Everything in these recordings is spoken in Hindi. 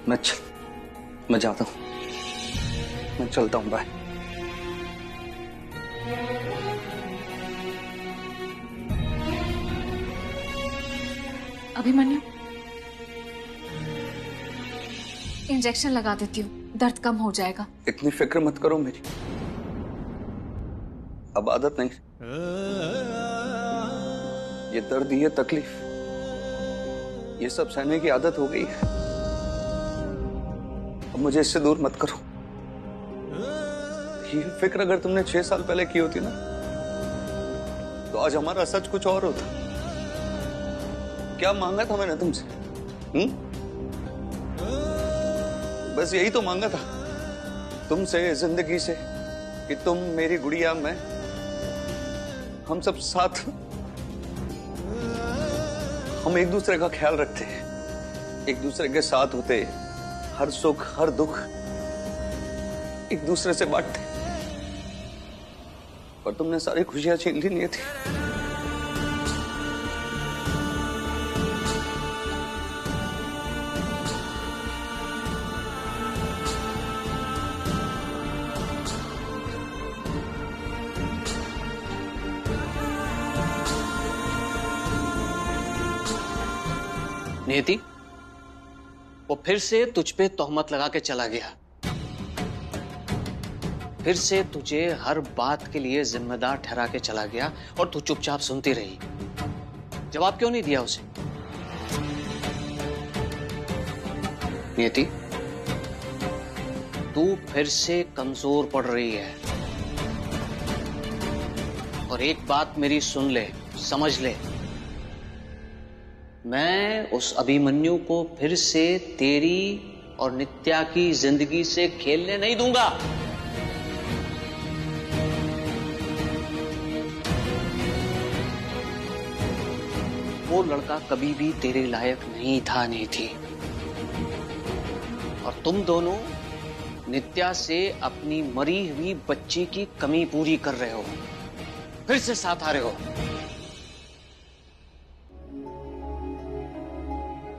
मैं जाता हूँ, मैं चलता हूँ, बाय। अभिमन्यु, इंजेक्शन लगा देती हूँ, दर्द कम हो जाएगा। इतनी फिक्र मत करो मेरी, अब आदत नहीं। ये दर्द, ये तकलीफ, ये सब सहने की आदत हो गई है। अब मुझे इससे दूर मत करो। ये फिक्र अगर तुमने 6 साल पहले की होती ना, तो आज हमारा सच कुछ और होता। क्या मांगा था मैंने तुमसे? बस यही तो मांगा था तुमसे, जिंदगी से, कि तुम मेरी गुड़िया, मैं, हम सब साथ, हम एक दूसरे का ख्याल रखते, एक दूसरे के साथ होते, हर सुख हर दुख एक दूसरे से बांटते। पर तुमने सारी खुशियां छीन ली नियति। नियति, वो फिर से तुझ पे तोहमत लगा के चला गया, फिर से तुझे हर बात के लिए जिम्मेदार ठहरा के चला गया, और तू चुपचाप सुनती रही। जवाब क्यों नहीं दिया उसे? नियति, तू फिर से कमजोर पड़ रही है, और एक बात मेरी सुन ले, समझ ले, मैं उस अभिमन्यु को फिर से तेरी और नित्या की जिंदगी से खेलने नहीं दूंगा। वो लड़का कभी भी तेरे लायक नहीं था, नहीं थी। और तुम दोनों नित्या से अपनी मरी हुई बच्ची की कमी पूरी कर रहे हो, फिर से साथ आ रहे हो।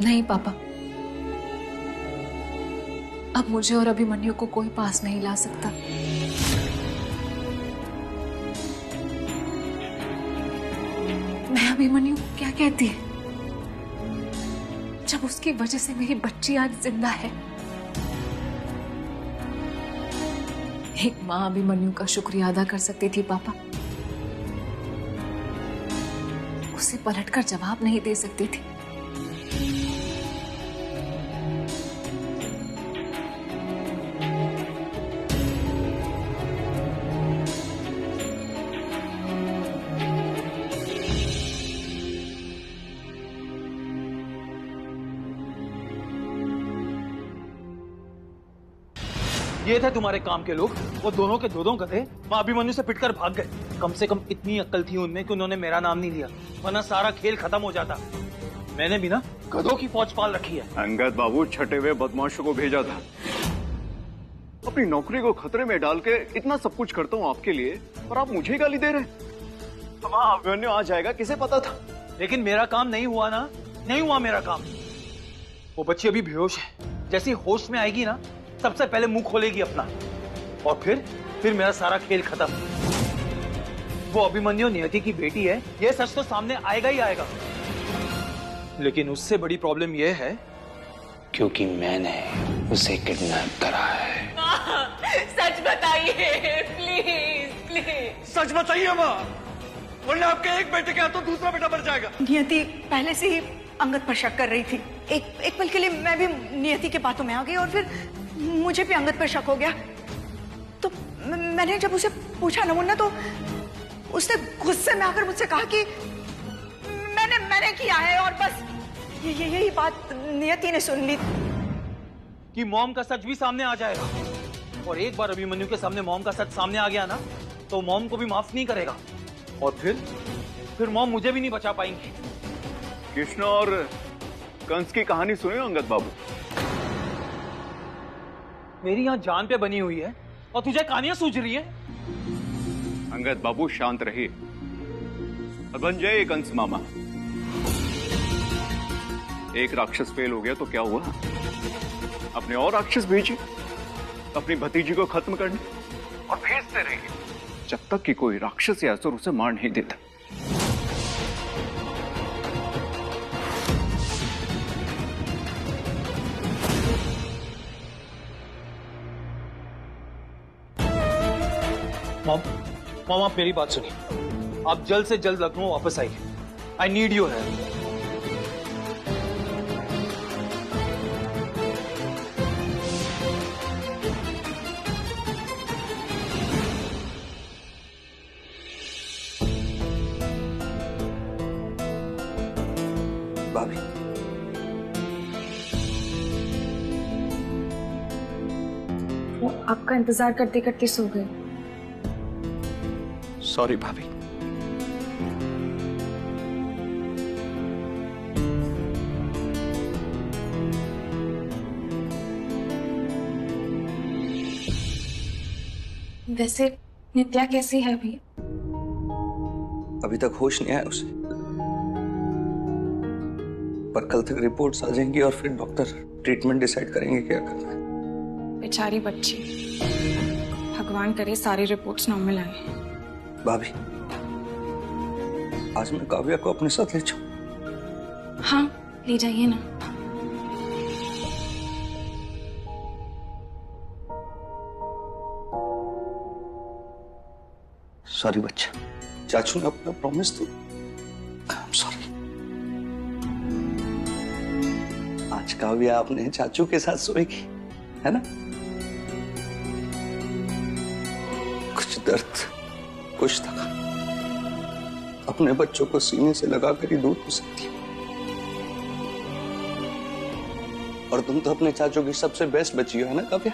नहीं पापा, अब मुझे और अभिमन्यु को कोई पास नहीं ला सकता। मैं अभिमन्यु को क्या कहती है, जब उसकी वजह से मेरी बच्ची आज जिंदा है। एक माँ अभिमन्यु का शुक्रिया अदा कर सकती थी पापा, उसे पलटकर जवाब नहीं दे सकती थी। ये थे तुम्हारे काम के लोग, वो दोनों के दो गधे मां अभिमन्यु से पिटकर भाग गए। कम से कम इतनी अक्ल थी उनमें कि उन्होंने मेरा नाम नहीं लिया, वरना सारा खेल खत्म हो जाता। मैंने भी ना गधों की फौज पाल रखी है। अंगद बाबू छठे हुए बदमाशों को भेजा था। अपनी नौकरी को खतरे में डाल के इतना सब कुछ करता हूँ आपके लिए, और आप मुझे गाली दे रहे हैं। तो वहां अभिमन्यु आ जाएगा, किसे पता था। लेकिन मेरा काम नहीं हुआ ना, नहीं हुआ मेरा काम। वो बच्ची अभी बेहोश है, जैसी होश में आएगी ना, सबसे पहले मुंह खोलेगी अपना, और फिर मेरा सारा खेल खत्म। वो अभिमन्यु नियति की बेटी है, ये सच तो सामने आएगा ही आएगा। लेकिन उससे बड़ी प्रॉब्लम ये है, क्योंकि मैंने उसे किडनैप करा है। सच बताइए प्लीज, प्लीज सच बताइए माँ, वरना आपके एक बेटे के हाथों दूसरा बेटा मर जाएगा। नियति पहले से ही अंगद पर शक कर रही थी। एक पल के लिए मैं भी नियति के बातों में आ गई, और फिर मुझे भी अंगद पर शक हो गया। तो मैंने जब उसे पूछा ना मुन्ना, तो उसने गुस्से में आकर मुझसे कहा कि मैंने किया है, और बस यही बात नियति ने सुन ली कि मॉम का सच भी सामने आ जाएगा। और एक बार अभिमन्यु के सामने मॉम का सच सामने आ गया ना, तो मॉम को भी माफ नहीं करेगा, और फिर मॉम मुझे भी नहीं बचा पाएंगी। कृष्ण और कंस की कहानी सुनी अंगद बाबू? मेरी यहाँ जान पे बनी हुई है, और तुझे कहानियां सूझ रही है। अंगद बाबू शांत रहिए और बन जाइए कंस मामा। एक राक्षस फेल हो गया तो क्या हुआ, अपने और राक्षस भेजिए अपनी भतीजी को खत्म करने, और भेजते रहिए जब तक कि कोई राक्षस या असुर उसे मार नहीं देता। मॉम आप मेरी बात सुनिए, आप जल्द से जल्द लखनऊ वापस आइए। I need your help. भाभी, वो आपका इंतजार करते करते सो गए। सॉरी भाभी। वैसे नित्या कैसी है अभी? अभी तक होश नहीं आया उसे, पर कल तक रिपोर्ट्स आ जाएंगी और फिर डॉक्टर ट्रीटमेंट डिसाइड करेंगे क्या करना है। बेचारी बच्ची, भगवान करे सारी रिपोर्ट्स नॉर्मल आए। भाभी, आज मैं काव्या को अपने साथ ले जाऊं? हाँ, ले जाइए ना। सॉरी बच्चा, चाचू ने अपना प्रॉमिस तो, सॉरी। आज काव्या अपने चाचू के साथ सोएगी, है ना? कुछ दर्द, कुछ थका अपने बच्चों को सीने से लगाकर ही दूर हो सकती है। और तुम तो अपने चाचू की सबसे बेस्ट बच्ची हो, है ना काव्या?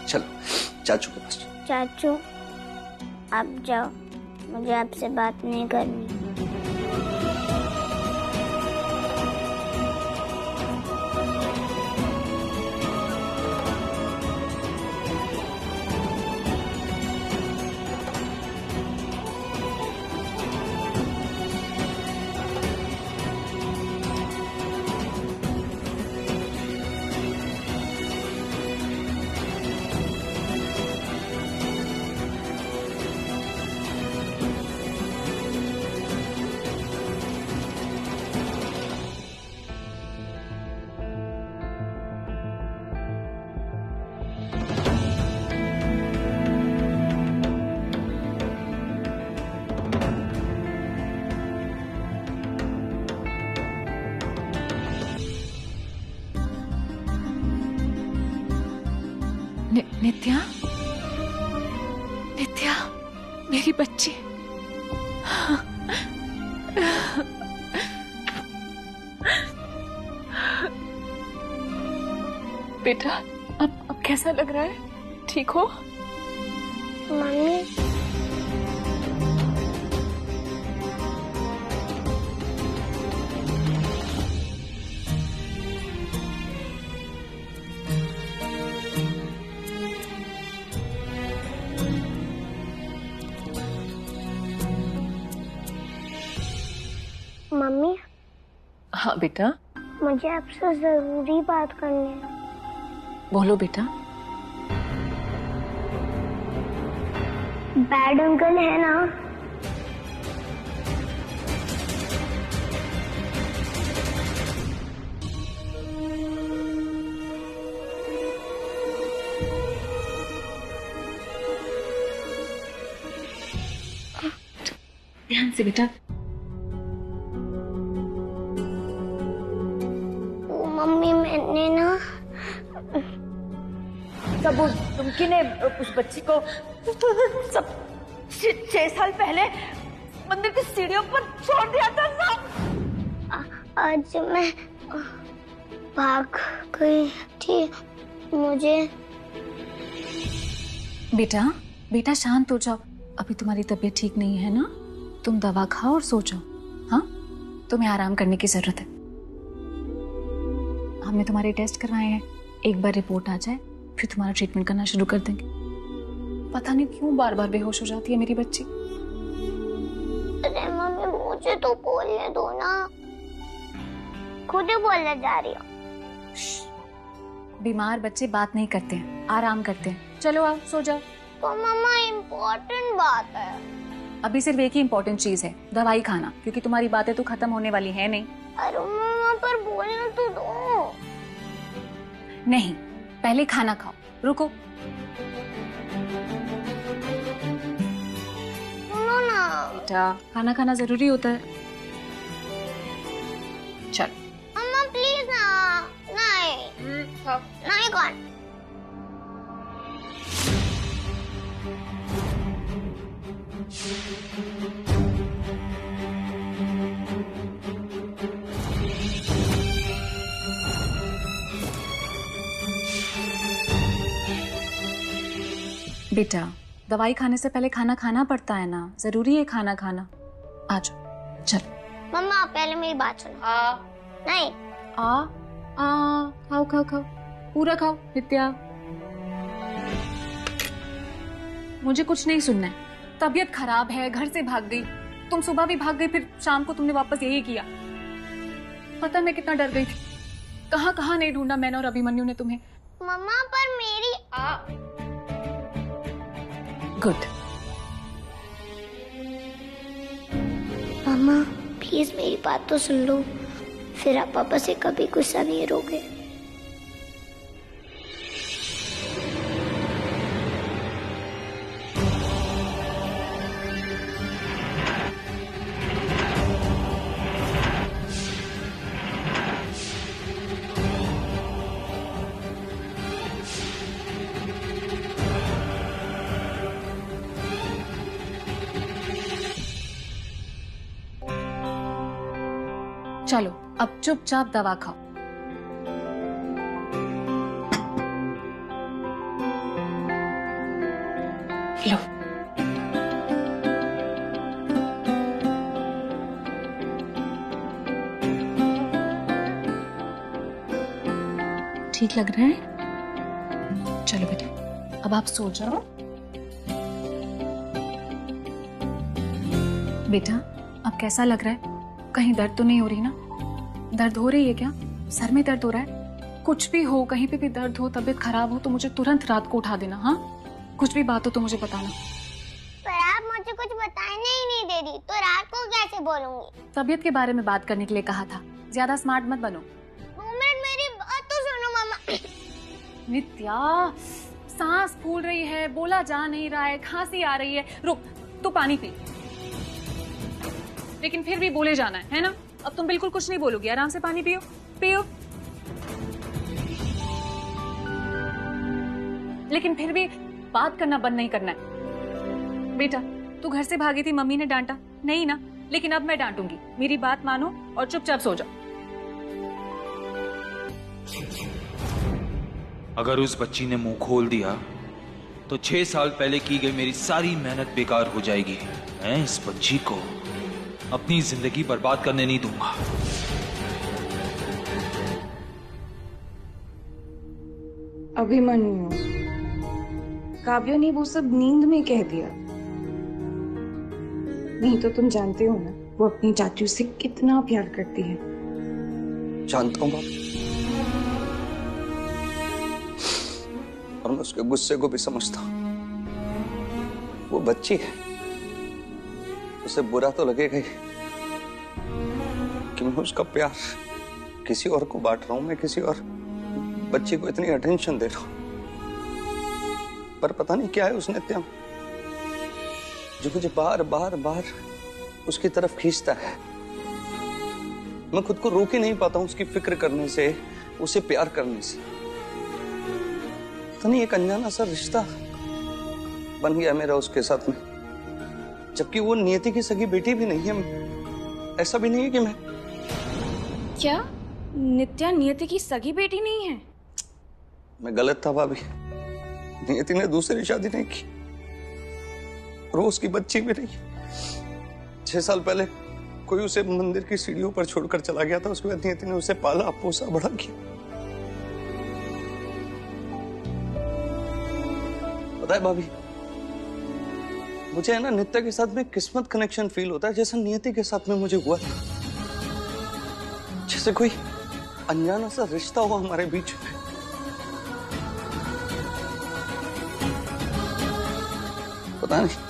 चलो चाचू के पास। चाचू आप जाओ, मुझे आपसे बात नहीं करनी। नित्या, नित्या, मेरी बच्ची। बेटा, अब कैसा लग रहा है? ठीक हो? मम्मी मम्मी, हाँ बेटा, मुझे आपसे जरूरी बात करनी है। बोलो बेटा। बैड अंकल है ना? ध्यान से बेटा। मम्मी मैंने ना सब तुमकी ने उस बच्ची को सब 6 साल पहले मंदिर की सीढ़ियों पर छोड़ दिया था सब। आज मैं भाग गई थी। मुझे बेटा, बेटा शांत हो जाओ। अभी तुम्हारी तबीयत ठीक नहीं है ना? तुम दवा खाओ और सो जाओ। हाँ, तुम्हें आराम करने की जरूरत है। हमने तुम्हारे टेस्ट करवाए हैं, एक बार रिपोर्ट आ जाए फिर तुम्हारा ट्रीटमेंट करना शुरू कर देंगे। पता नहीं क्यों बार बार बेहोश हो जाती है मेरी बच्ची। अरे मम्मी मुझे तो बोलने दो ना, खुद ही बोलने जा रही हो। बीमार बच्चे बात नहीं करते हैं, आराम करते हैं। चलो आओ सो जाओ। तो मम्मा इम्पोर्टेंट बात है। अभी सिर्फ एक ही इम्पोर्टेंट चीज है, दवाई खाना, क्योंकि तुम्हारी बातें तो खत्म होने वाली है नहीं। अरे मम्मा पर बोलना तो दो। नहीं, पहले खाना खाओ। रुको, सुनो ना। बेटा खाना खाना जरूरी होता है। चल मम्मा प्लीज ना। नहीं नहीं कौन। बेटा दवाई खाने से पहले खाना खाना पड़ता है ना, जरूरी है खाना खाना। आ जाओ चल। मम्मा पहले मेरी बात सुनो। नहीं खाओ खाओ खाओ, पूरा खाओ। नित्या मुझे कुछ नहीं सुनना है। तबीयत खराब है, घर से भाग गई, तुम सुबह भी भाग गई, फिर शाम को तुमने वापस यही किया। पता मैं कितना डर गई थी, कहाँ कहाँ नहीं ढूंढा मैंने और अभिमन्यु ने तुम्हें। मम्मा पर मेरी गुड। मम्मा प्लीज मेरी बात तो सुन लो, फिर आप पापा से कभी गुस्सा नहीं करोगे। चलो अब चुपचाप दवा खाओ। लो ठीक लग रहा है? चलो बेटा अब आप सो जाओ। बेटा अब कैसा लग रहा है? कहीं दर्द तो नहीं हो रही ना? दर्द हो रही है क्या? सर में दर्द हो रहा है? कुछ भी हो, कहीं पे भी दर्द हो, तबीयत खराब हो तो मुझे तुरंत रात को उठा देना। हाँ, कुछ भी बात हो तो मुझे बताना। पर आप मुझे कुछ बताने ही नहीं दे रही, तो रात को कैसे बोलूंगी? तबीयत के बारे में बात करने के लिए कहा था, ज्यादा स्मार्ट मत बनो। 2 मिनट मेरी बात तो सुनो मम्मा। नित्या सांस फूल रही है, बोला जा नहीं रहा है, खांसी आ रही है। रुक, तू पानी पी। लेकिन फिर भी बोले जाना है ना? अब तुम बिल्कुल कुछ नहीं बोलोगी, आराम से पानी पियो पियो। लेकिन फिर भी बात करना बंद नहीं करना है। बेटा तू घर से भागी थी, मम्मी ने डांटा नहीं ना? लेकिन अब मैं डांटूंगी, मेरी बात मानो और चुपचाप सो जाओ। अगर उस बच्ची ने मुंह खोल दिया तो 6 साल पहले की गई मेरी सारी मेहनत बेकार हो जाएगी। मैं इस बच्ची को अपनी जिंदगी बर्बाद करने नहीं दूंगा। अभिमन्यु, काव्या ने वो सब नींद में कह दिया। नहीं तो तुम जानते हो ना वो अपनी चाचू से कितना प्यार करती है। जानता हूँ बाप, और मैं उसके गुस्से को भी समझता हूँ। वो बच्ची है, उसे बुरा तो लगेगा ही कि मैं उसका प्यार किसी और को बांट रहा हूं, मैं किसी और बच्ची को इतनी अटेंशन दे रहा हूं। पर पता नहीं क्या है उस नित्या में जो मुझे बार बार बार उसकी तरफ खींचता है। मैं खुद को रोक ही नहीं पाता हूं उसकी फिक्र करने से, उसे प्यार करने से। पता नहीं एक अनजाना सा रिश्ता बन गया मेरा उसके साथ में, जबकि वो नियति की सगी बेटी भी नहीं है। ऐसा भी नहीं है कि मैं क्या नित्या नियति की सगी बेटी नहीं है? मैं गलत था भाभी। नियति ने दूसरी शादी नहीं की, रोज की बच्ची भी नहीं। 6 साल पहले कोई उसे मंदिर की सीढ़ियों पर छोड़कर चला गया था। उसके बाद नियति ने उसे पाला, पोसा, बड़ा किया। पता है भाभी, मुझे है ना नित्या के साथ में किस्मत कनेक्शन फील होता है, जैसा नियति के साथ में मुझे हुआ था। जैसे कोई अनजाना सा रिश्ता हुआ हमारे बीच में। पता नहीं।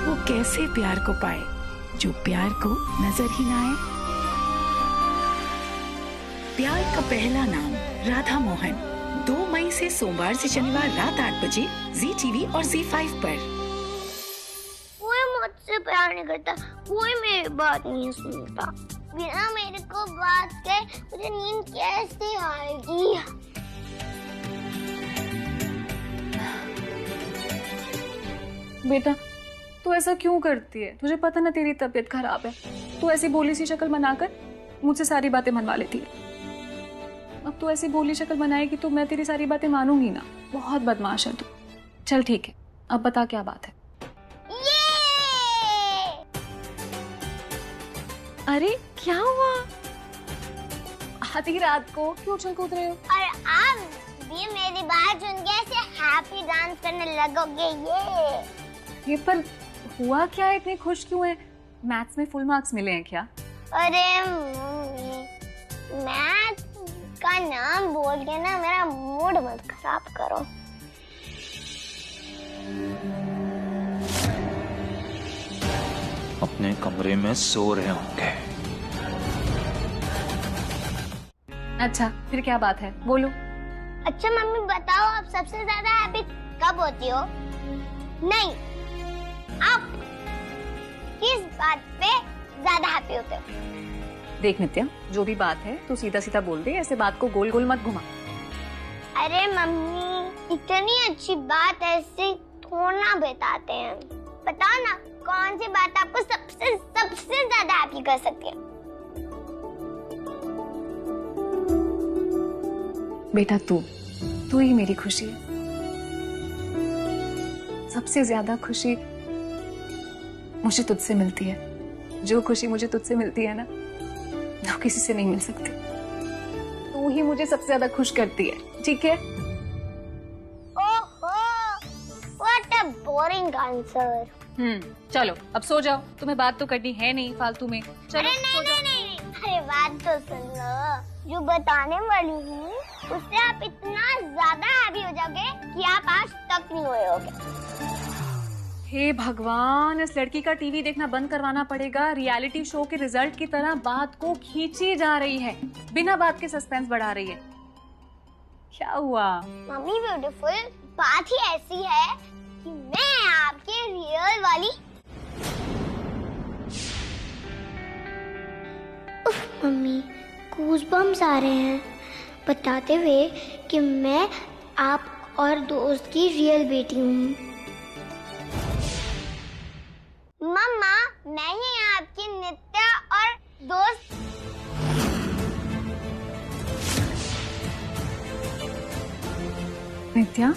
वो कैसे प्यार को पाए जो प्यार को नजर ही ना आए। प्यार का पहला नाम राधा मोहन, 2 मई से सोमवार से शनिवार रात 8 बजे ZTV और ZEE5 पर। कोई मुझसे प्यार नहीं करता, कोई मेरी बात नहीं सुनता। बिना मेरे को बात के मुझे नींद कैसे आएगी? बेटा तू ऐसा क्यों करती है? तुझे पता ना तेरी तबीयत खराब है। तू ऐसी भोली सी शक्ल बनाकर मुझसे सारी बातें मनवा लेती है। अब तू ऐसी भोली शक्ल बनाएगी तो मैं तेरी सारी बातें मानूंगी ना। बहुत बदमाश है तू। चल ठीक है, अब बता क्या बात है। अरे क्या हुआ? आधी रात को क्यों उछल कूद रहे हो? और अब भी मेरी बात सुन के ऐसे हैप्पी डांस करने लगोगे? ये पर हुआ क्या है? इतने खुश क्यों है? मैथ्स में फुल मार्क्स मिले हैं क्या? अरे मम्मी, मैथ का नाम बोल के ना मेरा मूड मत खराब करो। अपने कमरे में सो रहे होंगे। अच्छा फिर क्या बात है, बोलो। अच्छा मम्मी बताओ, आप सबसे ज्यादा हैप्पी कब होती हो? नहीं, आप किस बात पे ज्यादा हैप्पी होते हो? देख नित्या, जो भी बात है तू सीधा सीधा बोल दे, ऐसे बात को गोल गोल मत घुमा। अरे मम्मी, इतनी अच्छी बात ऐसे थोड़ा बताते हैं। बताओ ना, कौन सी बात आपको सबसे सबसे ज्यादा हैप्पी कर सकती है? बेटा तू ही मेरी खुशी है। सबसे ज्यादा खुशी मुझे तुझसे मिलती है। जो खुशी मुझे तुझसे मिलती है ना, वो किसी से नहीं मिल सकती। तू ही मुझे सबसे ज्यादा खुश करती है, ठीक है? ओहो, व्हाट अ बोरिंग आंसर। चलो अब सो जाओ, तुम्हें बात तो करनी है नहीं फालतू में। चलो अरे नहीं, अरे बात तो सुन लो। जो बताने वाली हूँ उससे आप इतना ज्यादा हैप्पी हो जाओगे कि आप आज तक नहीं हुए होगे। हे भगवान, इस लड़की का टीवी देखना बंद करवाना पड़ेगा। रियलिटी शो के रिजल्ट की तरह बात को खींची जा रही है, बिना बात के सस्पेंस बढ़ा रही है। क्या हुआ? मम्मी ब्यूटीफुल, बात ही ऐसी है कि मैं आपके रियल वाली मम्मी गूज़बम्स आ रहे हैं बताते हुए कि मैं आप और दोस्त की रियल बेटी हूँ। मम्मा, मैं ही आपकी नित्या और दोस्त। नित्या